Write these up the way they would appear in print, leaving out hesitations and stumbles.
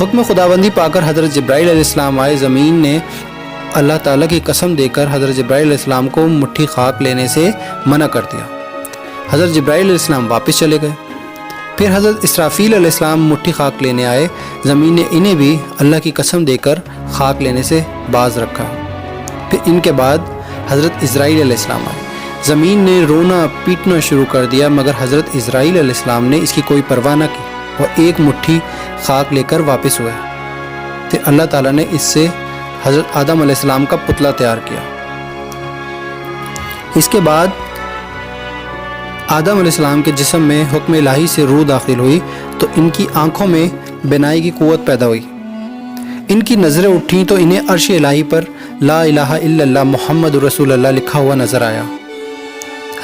حکم خداوندی پا کر حضرت جبرائیل علیہ السلام آئے۔ زمین نے اللہ تعالیٰ کی قسم دے کر حضرت جبرائیل علیہ السلام کو مٹھی خاک لینے سے منع کر دیا۔ حضرت جبرائیل علیہ السلام واپس چلے گئے۔ پھر حضرت اسرافیل علیہ السلام مٹھی خاک لینے آئے۔ زمین نے انہیں بھی اللہ کی قسم دے کر خاک لینے سے باز رکھا۔ پھر ان کے بعد حضرت اسرائیل علیہ السلام آئے۔ زمین نے رونا پیٹنا شروع کر دیا، مگر حضرت اسرائیل علیہ السلام نے اس کی کوئی پرواہ نہ کی اور ایک مٹھی خاک لے کر واپس ہوئے۔ پھر اللہ تعالیٰ نے اس سے حضرت آدم علیہ السلام کا پتلا تیار کیا۔ اس کے بعد آدم علیہ السلام کے جسم میں حکم الہی سے روح داخل ہوئی تو ان کی آنکھوں میں بینائی کی قوت پیدا ہوئی۔ ان کی نظریں اٹھیں تو انہیں عرش الہی پر لا الہ الا اللہ محمد رسول اللہ لکھا ہوا نظر آیا۔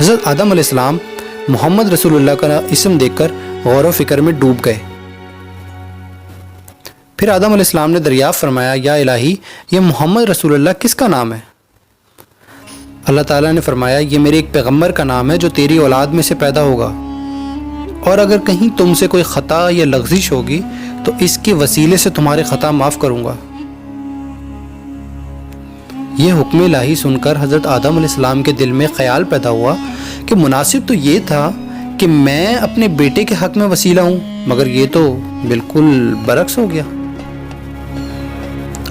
حضرت آدم علیہ السلام محمد رسول اللہ کا اسم دیکھ کر غور و فکر میں ڈوب گئے۔ پھر آدم علیہ السلام نے دریافت فرمایا، یا الہی، یہ محمد رسول اللہ کس کا نام ہے؟ اللہ تعالیٰ نے فرمایا، یہ میرے ایک پیغمبر کا نام ہے جو تیری اولاد میں سے پیدا ہوگا، اور اگر کہیں تم سے کوئی خطا یا لغزش ہوگی تو اس کے وسیلے سے تمہارے خطا معاف کروں گا۔ یہ حکم الہی سن کر حضرت آدم علیہ السلام کے دل میں خیال پیدا ہوا کہ مناسب تو یہ تھا کہ میں اپنے بیٹے کے حق میں وسیلہ ہوں، مگر یہ تو بالکل برعکس ہو گیا۔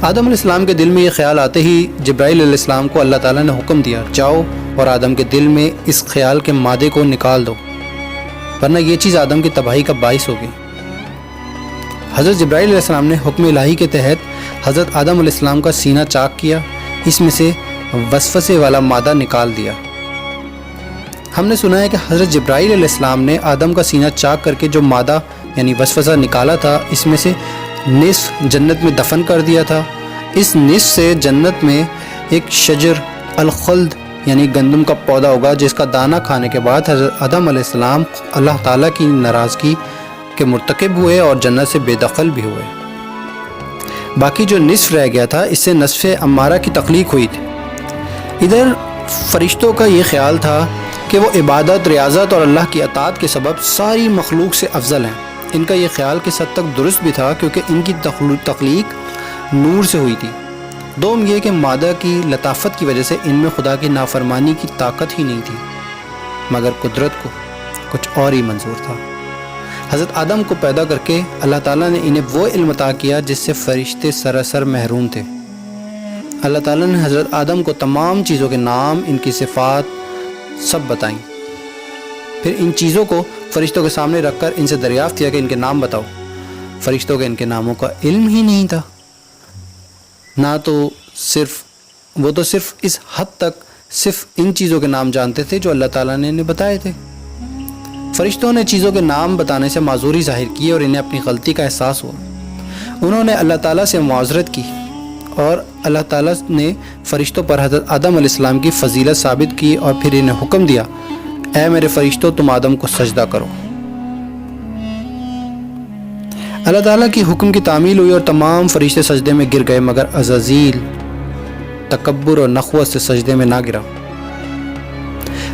آدم علیہ السلام کے دل میں یہ خیال آتے ہی جبرائیل علیہ السلام کو اللہ تعالیٰ نے حکم دیا، جاؤ اور آدم کے دل میں اس خیال کے مادے کو نکال دو، ورنہ یہ چیز آدم کی تباہی کا باعث ہوگی۔ حضرت جبرائیل علیہ السلام نے حکم الہی کے تحت حضرت آدم علیہ السلام کا سینہ چاک کیا، اس میں سے وسوسے والا مادہ نکال دیا۔ ہم نے سنا ہے کہ حضرت جبرائیل علیہ السلام نے آدم کا سینہ چاک کر کے جو مادہ یعنی وسوسہ نکالا تھا، اس میں سے نصف جنت میں دفن کر دیا تھا۔ اس نصف سے جنت میں ایک شجر الخلد یعنی گندم کا پودا ہوگا، جس کا دانہ کھانے کے بعد حضرت آدم علیہ السلام اللہ تعالیٰ کی ناراضگی کے مرتکب ہوئے اور جنت سے بے دخل بھی ہوئے۔ باقی جو نصف رہ گیا تھا، اس سے نصف امارہ کی تخلیق ہوئی تھی۔ ادھر فرشتوں کا یہ خیال تھا کہ وہ عبادت، ریاضت اور اللہ کی اطاعت کے سبب ساری مخلوق سے افضل ہیں۔ ان کا یہ خیال کس حد تک درست بھی تھا کیونکہ ان کی تخلیق نور سے ہوئی تھی۔ دوم یہ کہ مادہ کی لطافت کی وجہ سے ان میں خدا کی نافرمانی کی طاقت ہی نہیں تھی، مگر قدرت کو کچھ اور ہی منظور تھا۔ حضرت آدم کو پیدا کر کے اللہ تعالیٰ نے انہیں وہ علم عطا کیا جس سے فرشتے سراسر محروم تھے۔ اللہ تعالیٰ نے حضرت آدم کو تمام چیزوں کے نام، ان کی صفات سب بتائیں۔ پھر ان چیزوں کو فرشتوں کے سامنے رکھ کر ان سے دریافت کیا کہ ان کے نام بتاؤ۔ فرشتوں کے ان کے ناموں کا علم ہی نہیں تھا، وہ تو صرف اس حد تک صرف ان چیزوں کے نام جانتے تھے جو اللہ تعالیٰ نے انہیں بتائے تھے۔ فرشتوں نے چیزوں کے نام بتانے سے معذوری ظاہر کی اور انہیں اپنی غلطی کا احساس ہوا۔ انہوں نے اللہ تعالیٰ سے معذرت کی اور اللہ تعالیٰ نے فرشتوں پر حضرت آدم علیہ السلام کی فضیلت ثابت کی اور پھر انہیں حکم دیا، اے میرے فرشتوں، تم آدم کو سجدہ کرو۔ اللہ تعالیٰ کی حکم کی تعمیل ہوئی اور تمام فرشتے سجدے میں گر گئے، مگر عزازیل تکبر اور نخوت سے سجدے میں نہ گرا۔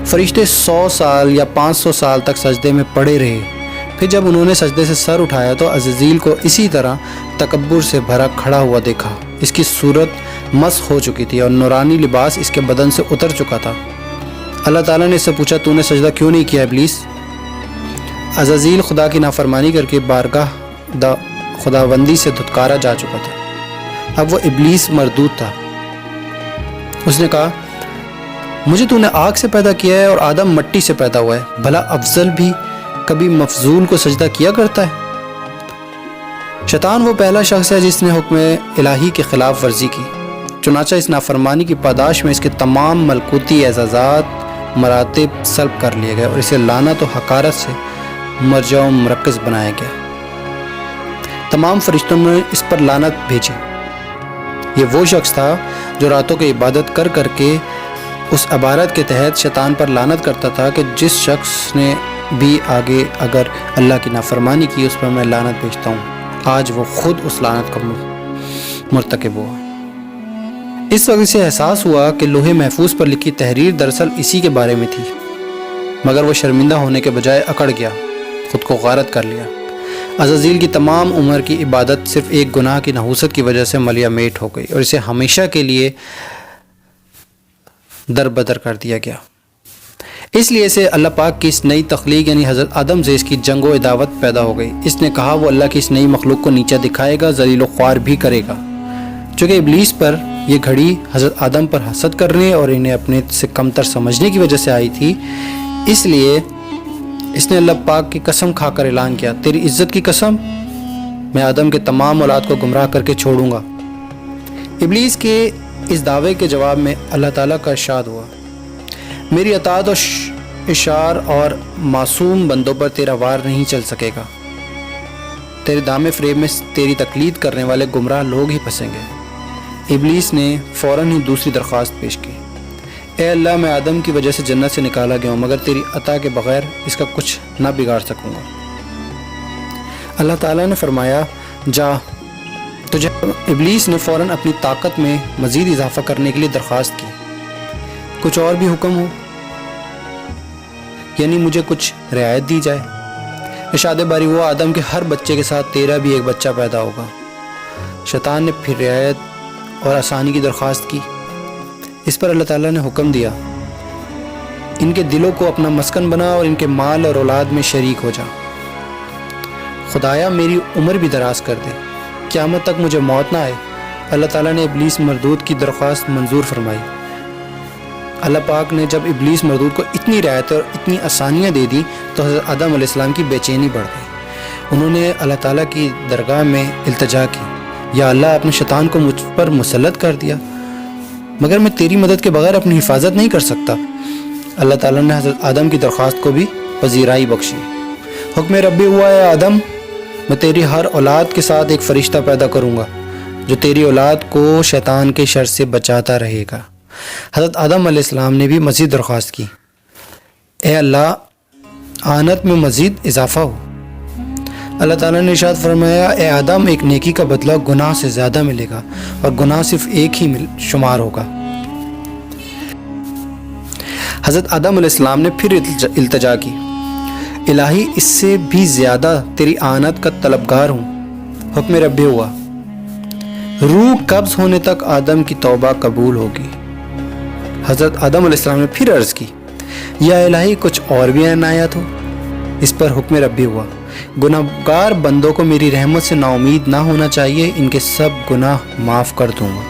فرشتے 100 سال یا 500 سال تک سجدے میں پڑے رہے۔ پھر جب انہوں نے سجدے سے سر اٹھایا تو عزازیل کو اسی طرح تکبر سے بھرا کھڑا ہوا دیکھا۔ اس کی صورت مسخ ہو چکی تھی اور نورانی لباس اس کے بدن سے اتر چکا تھا۔ اللہ تعالیٰ نے اس سے پوچھا، تو نے سجدہ کیوں نہیں کیا ابلیس؟ عزازیل خدا کی نافرمانی کر کے بارگاہ خداوندی سے دھتکارا جا چکا تھا۔ اب وہ ابلیس مردود تھا۔ اس نے کہا، مجھے تو نے آگ سے پیدا کیا ہے اور آدم مٹی سے پیدا ہوا ہے، بھلا افضل بھی کبھی مفضول کو سجدہ کیا کرتا ہے؟ شیطان وہ پہلا شخص ہے جس نے حکم الہی کے خلاف ورزی کی، چنانچہ اس نافرمانی کی پاداش میں اس کے تمام ملکوتی اعزازات مراتب سلب کر لیے گئے اور اسے لعنت و حقارت سے مرجع و مرکز بنایا گیا۔ تمام فرشتوں نے اس پر لعنت بھیجی۔ یہ وہ شخص تھا جو راتوں کی عبادت کر کر کے اس عبارت کے تحت شیطان پر لعنت کرتا تھا کہ جس شخص نے بھی آگے اگر اللہ کی نافرمانی کی اس پر میں لعنت بھیجتا ہوں۔ آج وہ خود اس لعنت کا مرتکب ہوا۔ اس وقت سے احساس ہوا کہ لوح محفوظ پر لکھی تحریر دراصل اسی کے بارے میں تھی، مگر وہ شرمندہ ہونے کے بجائے اکڑ گیا، خود کو غارت کر لیا۔ عزازیل کی تمام عمر کی عبادت صرف ایک گناہ کی نحوست کی وجہ سے ملیا میٹ ہو گئی اور اسے ہمیشہ کے لیے دربدر کر دیا گیا۔ اس لیے سے اللہ پاک کی اس نئی تخلیق یعنی حضرت آدم سے اس کی جنگ و عداوت پیدا ہو گئی۔ اس نے کہا وہ اللہ کی اس نئی مخلوق کو نیچا دکھائے گا، ذلیل و خوار بھی کرے گا۔ چونکہ ابلیس پر یہ گھڑی حضرت آدم پر حسد کرنے اور انہیں اپنے سے کمتر سمجھنے کی وجہ سے آئی تھی، اس لیے اس نے اللہ پاک کی قسم کھا کر اعلان کیا، تیری عزت کی قسم، میں آدم کے تمام اولاد کو گمراہ کر کے چھوڑوں گا۔ ابلیس کے اس دعوے کے جواب میں اللہ تعالیٰ کا ارشاد ہوا، میری اطاعت و اشعار اور معصوم بندوں پر تیرا وار نہیں چل سکے گا، تیرے دام فریب میں تیری تقلید کرنے والے گمراہ لوگ ہی پھنسیں گے۔ ابلیس نے فوراً ہی دوسری درخواست پیش کی، اے اللہ میں آدم کی وجہ سے جنت سے نکالا گیا ہوں، مگر تیری عطا کے بغیر اس کا کچھ نہ بگاڑ سکوں گا۔ اللہ تعالیٰ نے فرمایا جا تجھے۔ ابلیس نے فوراً اپنی طاقت میں مزید اضافہ کرنے کے لیے درخواست کی، کچھ اور بھی حکم ہو، یعنی مجھے کچھ رعایت دی جائے۔ ارشاد باری ہوا آدم کے ہر بچے کے ساتھ تیرا بھی ایک بچہ پیدا ہوگا۔ شیطان نے پھر رعایت اور آسانی کی درخواست کی۔ اس پر اللہ تعالیٰ نے حکم دیا، ان کے دلوں کو اپنا مسکن بنا اور ان کے مال اور اولاد میں شریک ہو جا۔ خدایا میری عمر بھی دراز کر دے، قیامت تک مجھے موت نہ آئے۔ اللہ تعالیٰ نے ابلیس مردود کی درخواست منظور فرمائی۔ اللہ پاک نے جب ابلیس مردود کو اتنی رعایت اور اتنی آسانیاں دے دی تو حضرت آدم علیہ السلام کی بے چینی بڑھ گئی۔ انہوں نے اللہ تعالیٰ کی درگاہ میں التجا کی، یا اللہ اپنے شیطان کو مجھ پر مسلط کر دیا، مگر میں تیری مدد کے بغیر اپنی حفاظت نہیں کر سکتا۔ اللہ تعالیٰ نے حضرت آدم کی درخواست کو بھی پذیرائی بخشی۔ حکم ربی ہوا ہے آدم، میں تیری ہر اولاد کے ساتھ ایک فرشتہ پیدا کروں گا جو تیری اولاد کو شیطان کے شر سے بچاتا رہے گا۔ حضرت آدم علیہ السلام نے بھی مزید درخواست کی، اے اللہ آنت میں مزید اضافہ ہو۔ اللہ تعالیٰ نے ارشاد فرمایا، اے آدم ایک نیکی کا بدلہ گناہ سے زیادہ ملے گا اور گناہ صرف ایک ہی شمار ہوگا۔ حضرت آدم علیہ السلام نے پھر التجا کی، الہی اس سے بھی زیادہ تیری آنت کا طلبگار ہوں۔ حکم ربی ہوا، روح قبض ہونے تک آدم کی توبہ قبول ہوگی۔ حضرت آدم علیہ السلام نے پھر عرض کی، یا الہی کچھ اور بھی عنایت ہو۔ اس پر حکم ربی ہوا، گناہگار بندوں کو میری رحمت سے نا امید نہ ہونا چاہیے، ان کے سب گناہ معاف کر دوں گا۔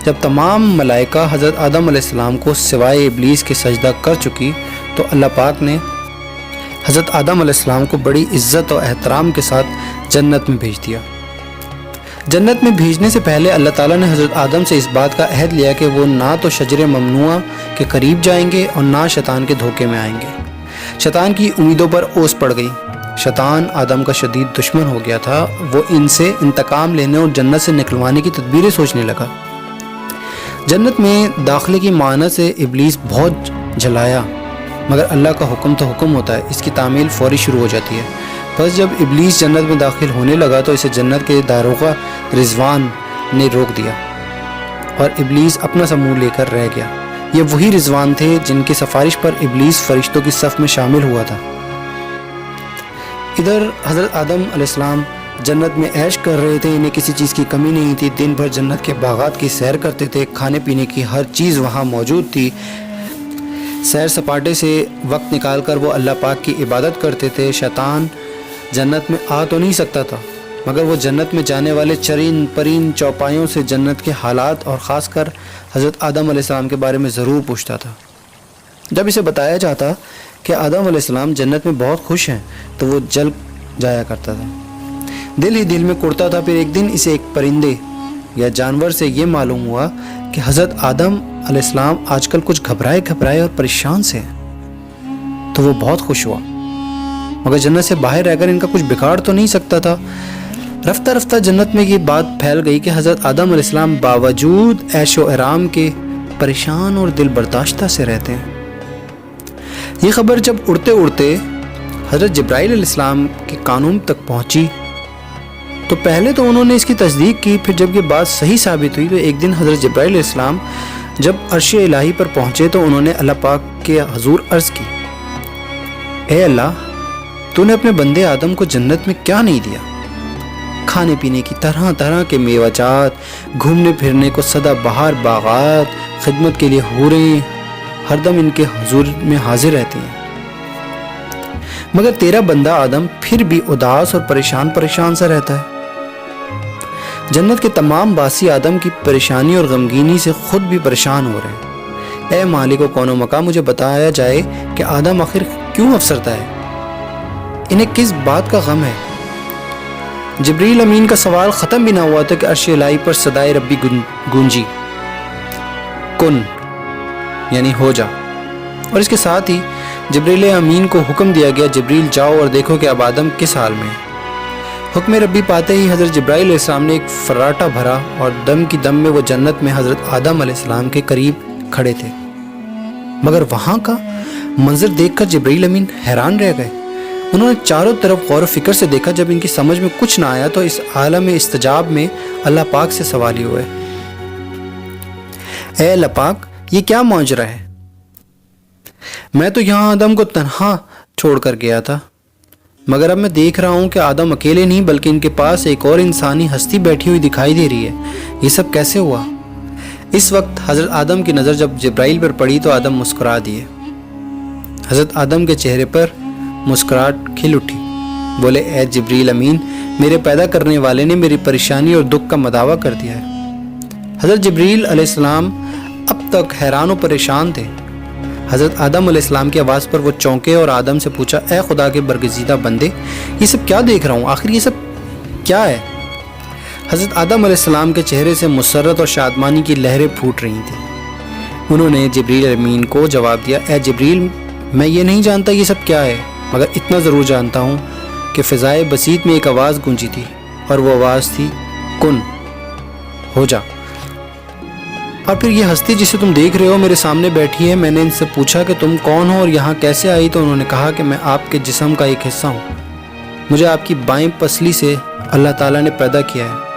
جب تمام ملائکہ حضرت آدم علیہ السلام کو سوائے ابلیس کے سجدہ کر چکی تو اللہ پاک نے حضرت آدم علیہ السلام کو بڑی عزت و احترام کے ساتھ جنت میں بھیج دیا۔ جنت میں بھیجنے سے پہلے اللہ تعالیٰ نے حضرت آدم سے اس بات کا عہد لیا کہ وہ نہ تو شجر ممنوعہ کے قریب جائیں گے اور نہ شیطان کے دھوکے میں آئیں گے۔ شیطان کی امیدوں پر اوس پڑ گئی۔ شیطان آدم کا شدید دشمن ہو گیا تھا، وہ ان سے انتقام لینے اور جنت سے نکلوانے کی تدبیریں سوچنے لگا۔ جنت میں داخلے کی معنی سے ابلیس بہت جھلایا، مگر اللہ کا حکم تو حکم ہوتا ہے، اس کی تعمیل فوری شروع ہو جاتی ہے۔ بس جب ابلیس جنت میں داخل ہونے لگا تو اسے جنت کے داروغہ رضوان نے روک دیا اور ابلیس اپنا سا منہ لے کر رہ گیا۔ یہ وہی رضوان تھے جن کی سفارش پر ابلیس فرشتوں کی صف میں شامل ہوا تھا۔ ادھر حضرت آدم علیہ السلام جنت میں عیش کر رہے تھے، انہیں کسی چیز کی کمی نہیں تھی، دن بھر جنت کے باغات کی سیر کرتے تھے، کھانے پینے کی ہر چیز وہاں موجود تھی۔ سیر سپاٹے سے وقت نکال کر وہ اللہ پاک کی عبادت کرتے تھے۔ شیطان جنت میں آ تو نہیں سکتا تھا، مگر وہ جنت میں جانے والے چرین پرین چوپایوں سے جنت کے حالات اور خاص کر حضرت آدم علیہ السلام کے بارے میں ضرور پوچھتا تھا۔ جب اسے بتایا جاتا کہ آدم علیہ السلام جنت میں بہت خوش ہیں تو وہ جل جایا کرتا تھا، دل ہی دل میں کڑتا تھا۔ پھر ایک دن اسے ایک پرندے یا جانور سے یہ معلوم ہوا کہ حضرت آدم علیہ السلام آج کل کچھ گھبرائے اور پریشان سے ہیں، تو وہ بہت خوش ہوا، مگر جنت سے باہر رہ کر ان کا کچھ بگاڑ تو نہیں سکتا تھا۔ رفتہ رفتہ جنت میں یہ بات پھیل گئی کہ حضرت آدم علیہ السلام باوجود عیش و آرام کے پریشان اور دل برداشتہ سے رہتے ہیں۔ یہ خبر جب اڑتے اڑتے حضرت جبرائیل علیہ السلام کے کانوں تک پہنچی تو پہلے تو انہوں نے اس کی تصدیق کی، پھر جب یہ بات صحیح ثابت ہوئی تو ایک دن حضرت جبرائیل علیہ السلام جب عرش الہی پر پہنچے تو انہوں نے اللہ پاک کے حضور عرض کی، اے اللہ، تو نے اپنے بندے آدم کو جنت میں کیا نہیں دیا؟ کھانے پینے کی طرح طرح کے میوہ جات، گھومنے پھرنے کو سدا بہار باغات، خدمت کے لیے حوریں ہر دم ان کے حضور میں حاضر رہتی ہیں، مگر تیرا بندہ آدم پھر بھی اداس اور پریشان سا رہتا ہے۔ جنت کے تمام باسی آدم کی پریشانی اور غمگینی سے خود بھی پریشان ہو رہے ہیں۔ اے مالک و کون و مقام، مجھے بتایا جائے کہ آدم آخر کیوں افسردہ ہے؟ انہیں کس بات کا غم ہے؟ جبریل امین کا سوال ختم بھی نہ ہوا تھا کہ عرش الہی پر صدائے ربی گونجی، کن یعنی ہو جا، اور اس کے ساتھ ہی جبریل امین کو حکم دیا گیا، جبریل جاؤ اور دیکھو کہ اب آدم کس حال میں ہے۔ حکم ربی پاتے ہی حضرت جبرائیل علیہ السلام نے ایک فراٹا بھرا اور دم کی دم میں وہ جنت میں حضرت آدم علیہ السلام کے قریب کھڑے تھے، مگر وہاں کا منظر دیکھ کر جبرائیل امین حیران رہ گئے۔ انہوں نے چاروں طرف غور و فکر سے دیکھا، جب ان کی سمجھ میں کچھ نہ آیا تو اس عالم استجاب میں اللہ پاک سے سوال ہی ہوئے، اے اللہ پاک، یہ کیا ماجرا ہے؟ میں تو یہاں آدم کو تنہا چھوڑ کر گیا تھا، مگر اب میں دیکھ رہا ہوں کہ آدم اکیلے نہیں بلکہ ان کے پاس ایک اور انسانی ہستی بیٹھی ہوئی دکھائی دے رہی ہے، یہ سب کیسے ہوا؟ اس وقت حضرت آدم کی نظر جب جبرائیل پر پڑی تو آدم مسکرا دیے۔ حضرت آدم کے چہرے پر مسکراہٹ کھل اٹھی، بولے، اے جبریل امین، میرے پیدا کرنے والے نے میری پریشانی اور دکھ کا مداوع کر دیا ہے۔ حضرت جبریل علیہ السلام اب تک حیران و پریشان تھے۔ حضرت آدم علیہ السلام کی آواز پر وہ چونکے اور آدم سے پوچھا، اے خدا کے برگزیدہ بندے، یہ سب کیا دیکھ رہا ہوں؟ آخر یہ سب کیا ہے؟ حضرت آدم علیہ السلام کے چہرے سے مسرت اور شادمانی کی لہریں پھوٹ رہی تھیں۔ انہوں نے جبریل امین کو جواب دیا، اے جبریل، میں یہ نہیں جانتا یہ سب کیا ہے، مگر اتنا ضرور جانتا ہوں کہ فضائے بسیط میں ایک آواز گونجی تھی، اور وہ آواز تھی، کن، ہو جا۔ اور پھر یہ ہستی جسے تم دیکھ رہے ہو میرے سامنے بیٹھی ہے۔ میں نے ان سے پوچھا کہ تم کون ہو اور یہاں کیسے آئی، تو انہوں نے کہا کہ میں آپ کے جسم کا ایک حصہ ہوں، مجھے آپ کی بائیں پسلی سے اللہ تعالیٰ نے پیدا کیا ہے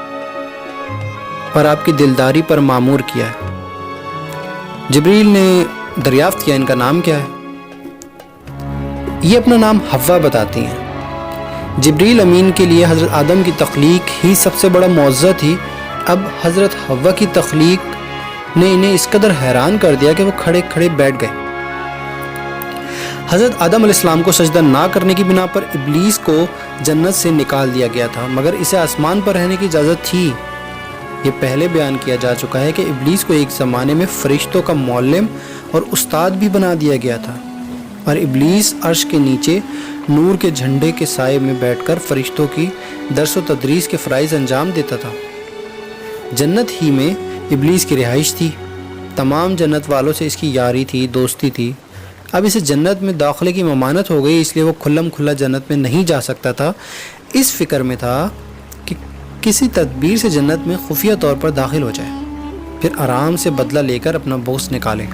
اور آپ کی دلداری پر معمور کیا ہے۔ جبریل نے دریافت کیا، ان کا نام کیا ہے؟ یہ اپنا نام حوا بتاتی ہیں۔ جبریل امین کے لیے حضرت آدم کی تخلیق ہی سب سے بڑا معجزہ تھی، اب حضرت حوا کی تخلیق نے انہیں اس قدر حیران کر دیا کہ وہ کھڑے کھڑے بیٹھ گئے۔ حضرت آدم علیہ السلام کو سجدہ نہ کرنے کی بنا پر ابلیس کو جنت سے نکال دیا گیا تھا، مگر اسے آسمان پر رہنے کی اجازت تھی۔ یہ پہلے بیان کیا جا چکا ہے کہ ابلیس کو ایک زمانے میں فرشتوں کا معلم اور استاد بھی بنا دیا گیا تھا، اور ابلیس عرش کے نیچے نور کے جھنڈے کے سائے میں بیٹھ کر فرشتوں کی درس و تدریس کے فرائض انجام دیتا تھا۔ جنت ہی میں ابلیس کی رہائش تھی، تمام جنت والوں سے اس کی یاری تھی، دوستی تھی۔ اب اسے جنت میں داخلے کی ممانعت ہو گئی، اس لیے وہ کھلم کھلا جنت میں نہیں جا سکتا تھا۔ اس فکر میں تھا کہ کسی تدبیر سے جنت میں خفیہ طور پر داخل ہو جائے، پھر آرام سے بدلہ لے کر اپنا بوس نکالے۔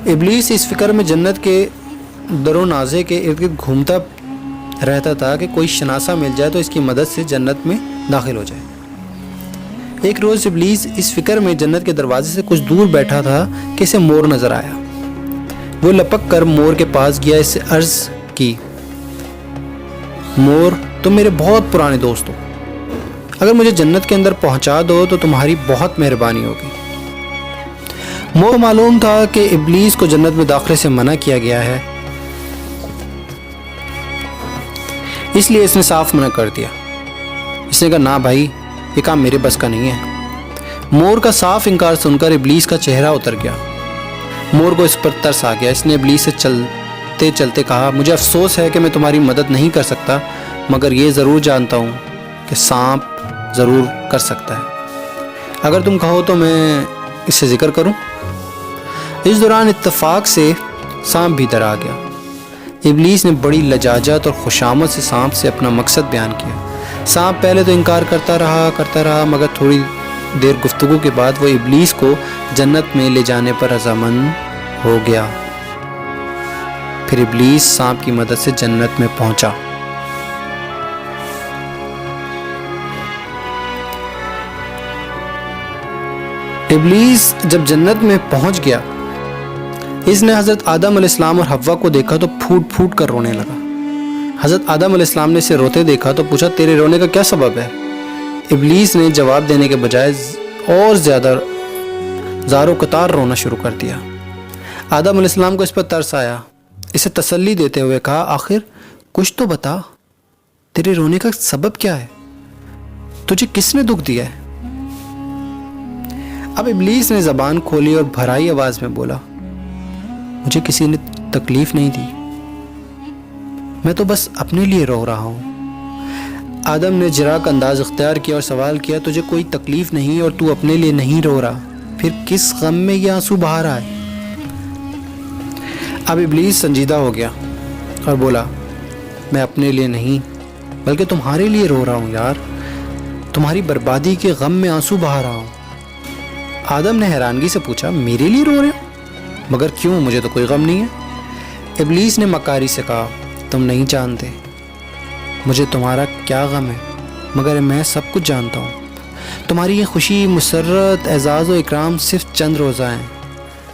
ابلیس اس فکر میں جنت کے در و نازے کے ارد گرد گھومتا رہتا تھا کہ کوئی شناسہ مل جائے تو اس کی مدد سے جنت میں داخل ہو جائے۔ ایک روز ابلیس اس فکر میں جنت کے دروازے سے کچھ دور بیٹھا تھا کہ اسے مور نظر آیا۔ وہ لپک کر مور کے پاس گیا، اس سے عرض کی، مور، تم میرے بہت پرانے دوست ہو، اگر مجھے جنت کے اندر پہنچا دو تو تمہاری بہت مہربانی ہوگی۔ مور کو معلوم تھا کہ ابلیس کو جنت میں داخلے سے منع کیا گیا ہے، اس لیے اس نے صاف منع کر دیا۔ اس نے کہا، نہ بھائی، یہ کام میرے بس کا نہیں ہے۔ مور کا صاف انکار سن کر ابلیس کا چہرہ اتر گیا۔ مور کو اس پر ترس آ گیا، اس نے ابلیس سے چلتے چلتے کہا، مجھے افسوس ہے کہ میں تمہاری مدد نہیں کر سکتا، مگر یہ ضرور جانتا ہوں کہ سانپ ضرور کر سکتا ہے۔ اگر تم کہو تو میں اس سے ذکر کروں۔ اس دوران اتفاق سے سانپ بھی در آ گیا۔ ابلیس نے بڑی لجاجت اور خوشامد سے سانپ سے اپنا مقصد بیان کیا۔ سانپ پہلے تو انکار کرتا رہا، مگر تھوڑی دیر گفتگو کے بعد وہ ابلیس کو جنت میں لے جانے پر رضامند ہو گیا۔ پھر ابلیس سانپ کی مدد سے جنت میں پہنچا۔ ابلیس جب جنت میں پہنچ گیا، اس نے حضرت آدم علیہ السلام اور حوا کو دیکھا تو پھوٹ پھوٹ کر رونے لگا۔ حضرت آدم علیہ السلام نے اسے روتے دیکھا تو پوچھا تیرے رونے کا کیا سبب ہے؟ ابلیس نے جواب دینے کے بجائے اور زیادہ زار و قطار رونا شروع کر دیا۔ آدم علیہ السلام کو اس پر ترس آیا، اسے تسلی دیتے ہوئے کہا آخر کچھ تو بتا، تیرے رونے کا سبب کیا ہے؟ تجھے کس نے دکھ دیا ہے؟ اب ابلیس نے زبان کھولی اور بھرائی آواز میں بولا مجھے کسی نے تکلیف نہیں دی، میں تو بس اپنے لیے رو رہا ہوں۔ آدم نے جراک انداز اختیار کیا اور سوال کیا تجھے کوئی تکلیف نہیں اور تو اپنے لیے نہیں رو رہا، پھر کس غم میں یہ آنسو بہا رہا ہے؟ اب ابلیس سنجیدہ ہو گیا اور بولا میں اپنے لیے نہیں بلکہ تمہارے لیے رو رہا ہوں یار، تمہاری بربادی کے غم میں آنسو بہا رہا ہوں۔ آدم نے حیرانگی سے پوچھا میرے لیے رو رہے ہو؟ مگر کیوں، مجھے تو کوئی غم نہیں ہے۔ ابلیس نے مکاری سے کہا تم نہیں جانتے مجھے تمہارا کیا غم ہے، مگر میں سب کچھ جانتا ہوں۔ تمہاری یہ خوشی، مسرت، اعزاز و اکرام صرف چند روزہ ہیں،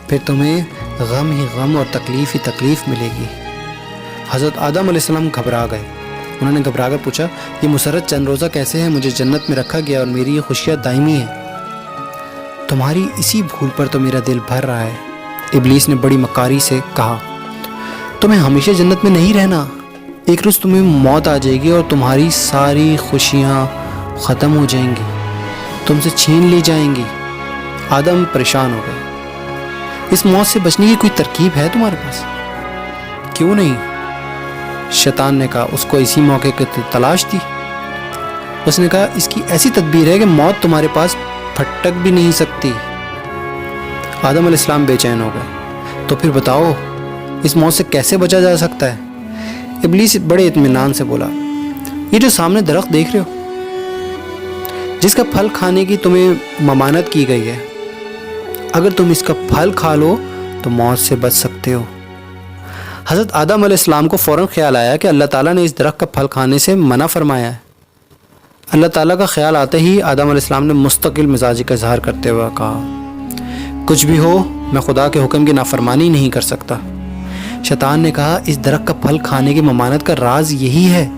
پھر تمہیں غم ہی غم اور تکلیف ہی تکلیف ملے گی۔ حضرت آدم علیہ السلام گھبرا گئے، انہوں نے گھبرا کر پوچھا یہ مسرت چند روزہ کیسے ہے؟ مجھے جنت میں رکھا گیا اور میری یہ خوشیاں دائمی ہیں۔ تمہاری اسی بھول پر تو میرا دل بھر رہا ہے۔ ابلیس نے بڑی مکاری سے کہا تمہیں ہمیشہ جنت میں نہیں رہنا، ایک روز تمہیں موت آ جائے گی اور تمہاری ساری خوشیاں ختم ہو جائیں گی، تم سے چھین لی جائیں گی۔ آدم پریشان ہو گئے، اس موت سے بچنے کی کوئی ترکیب ہے تمہارے پاس؟ کیوں نہیں؟ شیطان نے کہا اس کو اسی موقع کی تلاش تھی۔ اس نے کہا اس کی ایسی تدبیر ہے کہ موت تمہارے پاس پھٹک بھی نہیں سکتی۔ آدم علیہ السلام بے چین ہو گئے، تو پھر بتاؤ اس موت سے کیسے بچا جا سکتا ہے؟ ابلیس بڑے اطمینان سے بولا یہ جو سامنے درخت دیکھ رہے ہو، جس کا پھل کھانے کی تمہیں ممانت کی گئی ہے، اگر تم اس کا پھل کھا لو تو موت سے بچ سکتے ہو۔ حضرت آدم علیہ السلام کو فوراً خیال آیا کہ اللہ تعالیٰ نے اس درخت کا پھل کھانے سے منع فرمایا ہے۔ اللہ تعالیٰ کا خیال آتے ہی آدم علیہ السلام نے مستقل مزاجی کا اظہار کرتے ہوئے کہا کچھ بھی ہو میں خدا کے حکم کی نافرمانی نہیں کر سکتا۔ شیطان نے کہا اس درخت کا پھل کھانے کی ممانت کا راز یہی ہے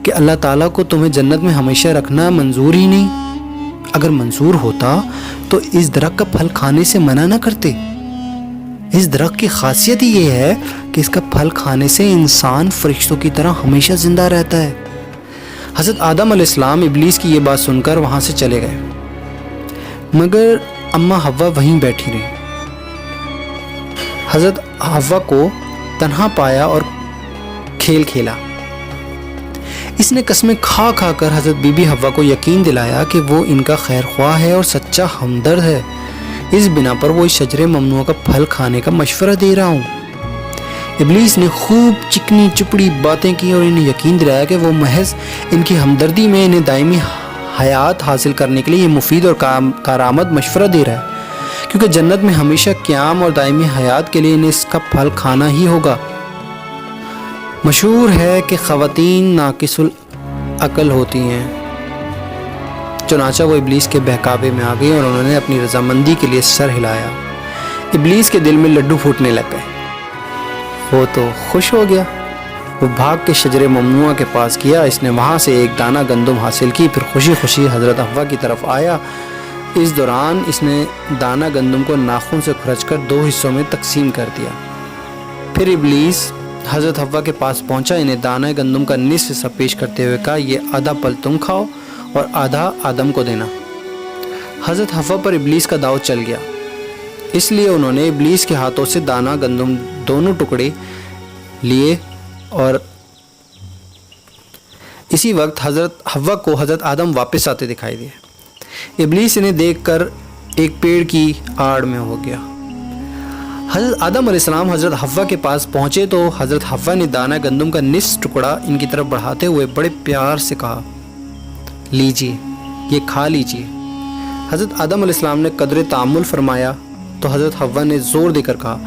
کہ اللہ تعالیٰ کو تمہیں جنت میں ہمیشہ رکھنا منظور ہی نہیں، اگر منظور ہوتا تو اس درخت کا پھل کھانے سے منع نہ کرتے۔ اس درخت کی خاصیت ہی یہ ہے کہ اس کا پھل کھانے سے انسان فرشتوں کی طرح ہمیشہ زندہ رہتا ہے۔ حضرت آدم علیہ السلام ابلیس کی یہ بات سن کر وہاں سے چلے گئے، مگر اماں حوا وہیں بیٹھی رہی۔ حضرت حوا کو تنہا پایا اور کھیل کھیلا۔ اس نے قسمیں کھا کھا کر حضرت بی بی حوا کو یقین دلایا کہ وہ ان کا خیر خواہ ہے اور سچا ہمدرد ہے، اس بنا پر وہ اس شجر ممنوع کا پھل کھانے کا مشورہ دے رہا ہوں۔ ابلیس نے خوب چکنی چپڑی باتیں کی اور انہیں یقین دلایا کہ وہ محض ان کی ہمدردی میں انہیں دائمی حیات حاصل کرنے کے لیے یہ مفید اور کارآمد مشورہ دے رہا ہے، کیونکہ جنت میں ہمیشہ قیام اور دائمی حیات کے لیے انہیں اس کا پھل کھانا ہی ہوگا۔ مشہور ہے کہ خواتین ناقص العقل ہوتی ہیں۔ چنانچہ وہ ابلیس کے بہکاوے میں آ گئی اور انہوں نے اپنی رضامندی کے لیے سر ہلایا۔ ابلیس کے دل میں لڈو پھوٹنے لگ گئے، وہ تو خوش ہو گیا۔ وہ بھاگ کے شجر ممنوع کے پاس گیا، اس نے وہاں سے ایک دانہ گندم حاصل کی، پھر خوشی خوشی حضرت حوا کی طرف آیا۔ اس دوران اس نے دانہ گندم کو ناخن سے کھرچ کر 2 حصوں میں تقسیم کر دیا۔ پھر ابلیس حضرت حوا کے پاس پہنچا، انہیں دانہ گندم کا نصف حصہ پیش کرتے ہوئے کہا یہ آدھا پل تم کھاؤ اور آدھا آدم کو دینا۔ حضرت حوا پر ابلیس کا داؤ چل گیا، اس لیے انہوں نے ابلیس کے ہاتھوں سے دانہ گندم دونوں ٹکڑے لیے اور اسی وقت حضرت حوا کو حضرت آدم واپس آتے دکھائی دیے۔ ابلیس انہیں دیکھ کر ایک پیڑ کی آڑ میں ہو گیا۔ حضرت آدم علیہ السلام حضرت حوا کے پاس پہنچے تو حضرت حوا نے دانہ گندم کا نصف ٹکڑا ان کی طرف بڑھاتے ہوئے بڑے پیار سے کہا لیجیے، یہ کھا لیجیے۔ حضرت آدم علیہ السلام نے قدر تعامل فرمایا تو حضرت حوا نے زور دے کر کہا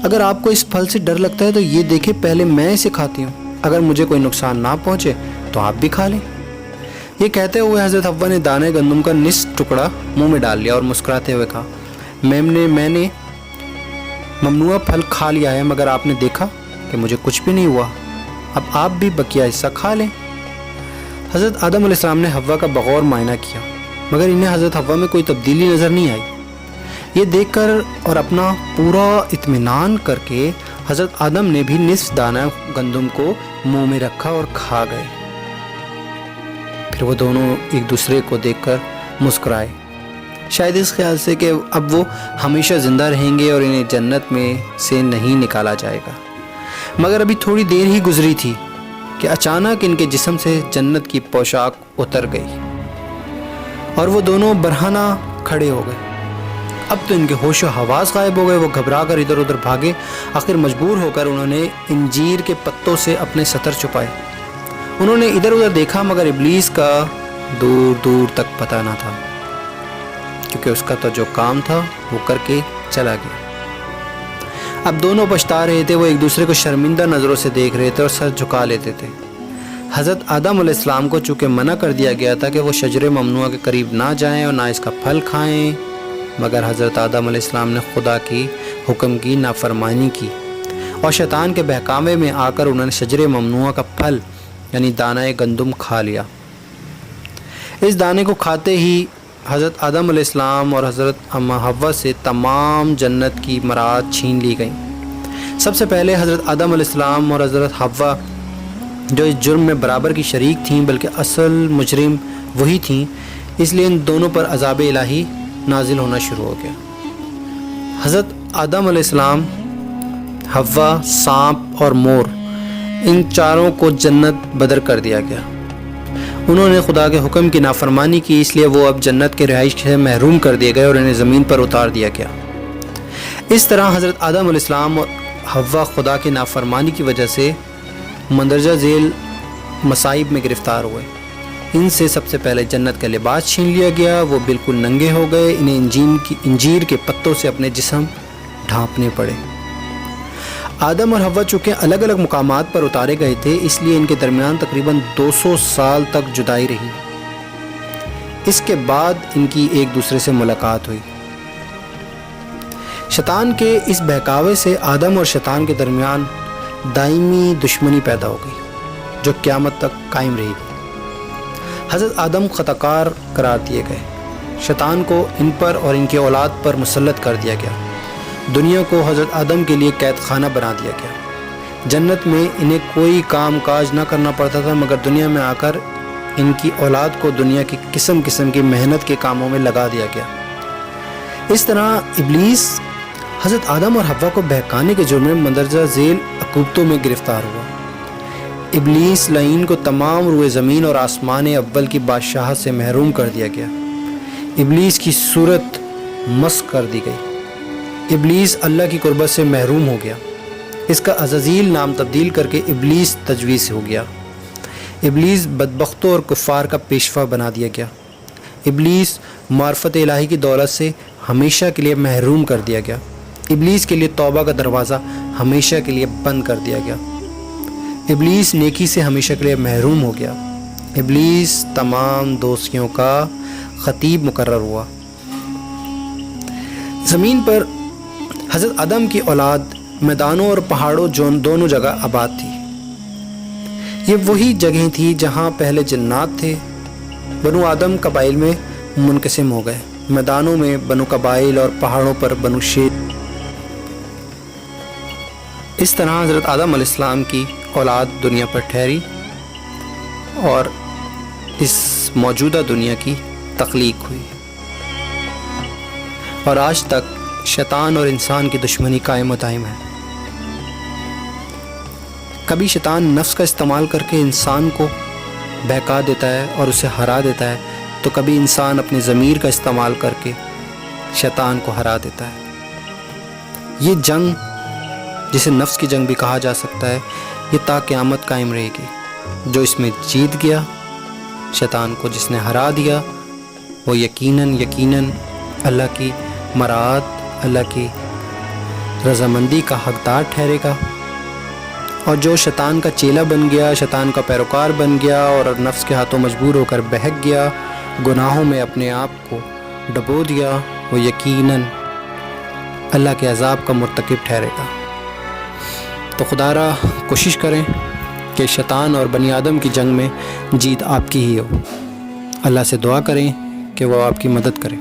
اگر آپ کو اس پھل سے ڈر لگتا ہے تو یہ دیکھیں پہلے میں اسے کھاتی ہوں، اگر مجھے کوئی نقصان نہ پہنچے تو آپ بھی کھا لیں۔ یہ کہتے ہوئے حضرت حوا نے دانے گندم کا نصف ٹکڑا منہ میں ڈال لیا اور مسکراتے ہوئے کہا میں نے ممنوع پھل کھا لیا ہے، مگر آپ نے دیکھا کہ مجھے کچھ بھی نہیں ہوا۔ اب آپ بھی بقیہ حصہ کھا لیں۔ حضرت آدم علیہ السلام نے حوا کا بغور معائنہ کیا، مگر انہیں حضرت حوا میں کوئی تبدیلی نظر نہیں آئی۔ یہ دیکھ کر اور اپنا پورا اطمینان کر کے حضرت آدم نے بھی نصف دانہ گندم کو منہ میں رکھا اور کھا گئے۔ پھر وہ دونوں ایک دوسرے کو دیکھ کر مسکرائے، شاید اس خیال سے کہ اب وہ ہمیشہ زندہ رہیں گے اور انہیں جنت میں سے نہیں نکالا جائے گا۔ مگر ابھی تھوڑی دیر ہی گزری تھی کہ اچانک ان کے جسم سے جنت کی پوشاک اتر گئی اور وہ دونوں برہنہ کھڑے ہو گئے۔ اب تو ان کے ہوش و حواس غائب ہو گئے، وہ گھبرا کر ادھر ادھر بھاگے۔ آخر مجبور ہو کر انہوں نے انجیر کے پتوں سے اپنے سطر چھپائے۔ انہوں نے ادھر ادھر دیکھا مگر ابلیس کا دور دور تک پتہ نہ تھا، کیونکہ اس کا تو جو کام تھا وہ کر کے چلا گیا۔ اب دونوں پچھتا رہے تھے، وہ ایک دوسرے کو شرمندہ نظروں سے دیکھ رہے تھے اور سر جھکا لیتے تھے۔ حضرت آدم علیہ السلام کو چونکہ منع کر دیا گیا تھا کہ وہ شجر ممنوعہ کے قریب نہ جائیں اور نہ اس کا پھل کھائیں، مگر حضرت آدم علیہ السلام نے خدا کی حکم کی نافرمانی کی اور شیطان کے بہکاوے میں آ کر انہوں نے شجر ممنوعہ کا پھل یعنی دانہ گندم کھا لیا۔ اس دانے کو کھاتے ہی حضرت آدم علیہ السلام اور حضرت حوا سے تمام جنت کی مراد چھین لی گئیں۔ سب سے پہلے حضرت آدم علیہ السلام اور حضرت حوا جو اس جرم میں برابر کی شریک تھیں بلکہ اصل مجرم وہی تھیں، اس لیے ان دونوں پر عذاب الہی نازل ہونا شروع ہو گیا۔ حضرت آدم علیہ السلام، حوا، سانپ اور مور، ان چاروں کو جنت بدر کر دیا گیا۔ انہوں نے خدا کے حکم کی نافرمانی کی، اس لیے وہ اب جنت کے رہائش سے محروم کر دیے گئے اور انہیں زمین پر اتار دیا گیا۔ اس طرح حضرت آدم علیہ السلام اور حوا خدا کی نافرمانی کی وجہ سے مندرجہ ذیل مصائب میں گرفتار ہوئے۔ ان سے سب سے پہلے جنت کا لباس چھین لیا گیا، وہ بالکل ننگے ہو گئے، انہیں انجیر کے پتوں سے اپنے جسم ڈھانپنے پڑے۔ آدم اور حوا چونکہ الگ الگ مقامات پر اتارے گئے تھے، اس لیے ان کے درمیان تقریباً 200 سال تک جدائی رہی۔ اس کے بعد ان کی ایک دوسرے سے ملاقات ہوئی۔ شیطان کے اس بہکاوے سے آدم اور شیطان کے درمیان دائمی دشمنی پیدا ہو گئی جو قیامت تک قائم رہی گی۔ حضرت آدم خطا کار قرار دیے گئے، شیطان کو ان پر اور ان کی اولاد پر مسلط کر دیا گیا، دنیا کو حضرت آدم کے لیے قید خانہ بنا دیا گیا۔ جنت میں انہیں کوئی کام کاج نہ کرنا پڑتا تھا، مگر دنیا میں آ کر ان کی اولاد کو دنیا کی قسم قسم کی محنت کے کاموں میں لگا دیا گیا۔ اس طرح ابلیس حضرت آدم اور حوا کو بہکانے کے جرم میں مندرجہ ذیل عقوبتوں میں گرفتار ہوا۔ ابلیس لعین کو تمام روئے زمین اور آسمان اول کی بادشاہت سے محروم کر دیا گیا۔ ابلیس کی صورت مسخ کر دی گئی۔ ابلیس اللہ کی قربت سے محروم ہو گیا۔ اس کا عزازیل نام تبدیل کر کے ابلیس تجویز ہو گیا۔ ابلیس بدبختوں اور کفار کا پیشوا بنا دیا گیا۔ ابلیس معرفت الہی کی دولت سے ہمیشہ کے لیے محروم کر دیا گیا۔ ابلیس کے لیے توبہ کا دروازہ ہمیشہ کے لیے بند کر دیا گیا۔ ابلیس نیکی سے ہمیشہ کے لیے محروم ہو گیا۔ ابلیس تمام دوستیوں کا خطیب مقرر ہوا۔ زمین پر حضرت آدم کی اولاد میدانوں اور پہاڑوں دونوں جگہ آباد تھی۔ یہ وہی جگہیں تھی جہاں پہلے جنات تھے۔ بنو آدم قبائل میں منقسم ہو گئے، میدانوں میں بنو قبائل اور پہاڑوں پر بنو شیت۔ اس طرح حضرت آدم علیہ السلام کی اولاد دنیا پر ٹھہری اور اس موجودہ دنیا کی تخلیق ہوئی، اور آج تک شیطان اور انسان کی دشمنی قائم و دائم ہے۔ کبھی شیطان نفس کا استعمال کر کے انسان کو بہکا دیتا ہے اور اسے ہرا دیتا ہے، تو کبھی انسان اپنی ضمیر کا استعمال کر کے شیطان کو ہرا دیتا ہے۔ یہ جنگ، جسے نفس کی جنگ بھی کہا جا سکتا ہے، یہ تا قیامت قائم رہے گی۔ جو اس میں جیت گیا، شیطان کو جس نے ہرا دیا، وہ یقیناً اللہ کی مراد، اللہ کی رضامندی کا حقدار ٹھہرے گا۔ اور جو شیطان کا چیلا بن گیا، شیطان کا پیروکار بن گیا اور نفس کے ہاتھوں مجبور ہو کر بہک گیا، گناہوں میں اپنے آپ کو ڈبو دیا، وہ یقیناً اللہ کے عذاب کا مرتکب ٹھہرے گا۔ تو خدا را کوشش کریں کہ شیطان اور بنی آدم کی جنگ میں جیت آپ کی ہی ہو۔ اللہ سے دعا کریں کہ وہ آپ کی مدد کرے۔